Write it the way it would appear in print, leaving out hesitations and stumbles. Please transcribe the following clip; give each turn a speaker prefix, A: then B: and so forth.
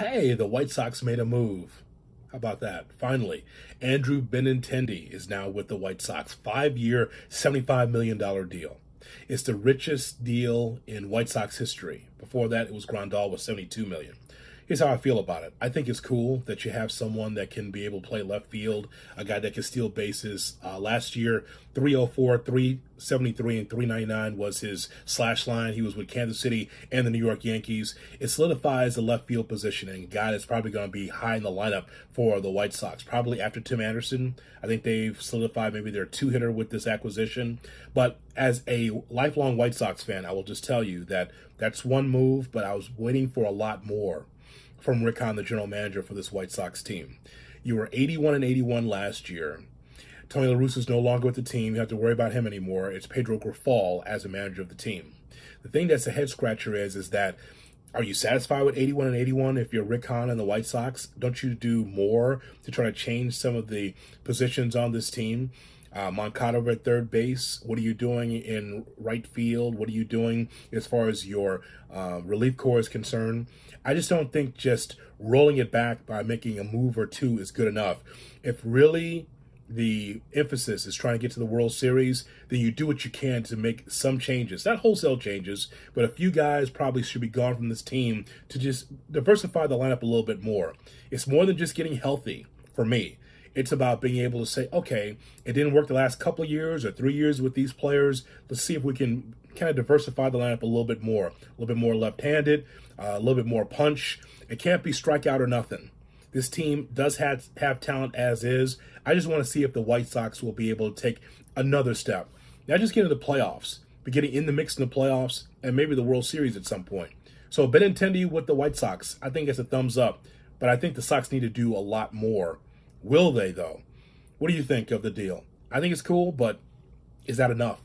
A: Hey, the White Sox made a move. How about that? Finally, Andrew Benintendi is now with the White Sox. 5-year, $75 million deal. It's the richest deal in White Sox history. Before that, it was Grandal with $72 million. Here's how I feel about it. I think it's cool that you have someone that can be able to play left field, a guy that can steal bases. Last year, 304, 373, and 399 was his slash line. He was with Kansas City and the New York Yankees. It solidifies the left field positioning. A guy that's probably going to be high in the lineup for the White Sox. Probably after Tim Anderson. I think they've solidified maybe their two-hitter with this acquisition. But as a lifelong White Sox fan, I will just tell you that that's one move, but I was waiting for a lot more from Rick Hahn, the general manager for this White Sox team. You were 81-81 last year. Tony La Russa's no longer with the team. You don't have to worry about him anymore. It's Pedro Grifol as a manager of the team. The thing that's a head scratcher is that, are you satisfied with 81-81 if you're Rick Hahn and the White Sox? Don't you do more to try to change some of the positions on this team? Moncada at third base. What are you doing in right field? What are you doing as far as your relief corps is concerned? I just don't think just rolling it back by making a move or two is good enough. If really the emphasis is trying to get to the World Series, then you do what you can to make some changes. Not wholesale changes, but a few guys probably should be gone from this team to just diversify the lineup a little bit more. It's more than just getting healthy for me. It's about being able to say, okay, it didn't work the last couple of years or 3 years with these players. Let's see if we can kind of diversify the lineup a little bit more left-handed, a little bit more punch. It can't be strikeout or nothing. This team does have talent as is. I just want to see if the White Sox will be able to take another step. Not just get into the playoffs, but getting in the mix in the playoffs and maybe the World Series at some point. So Benintendi with the White Sox, I think it's a thumbs up. But I think the Sox need to do a lot more. Will they, though? What do you think of the deal? I think it's cool, but is that enough?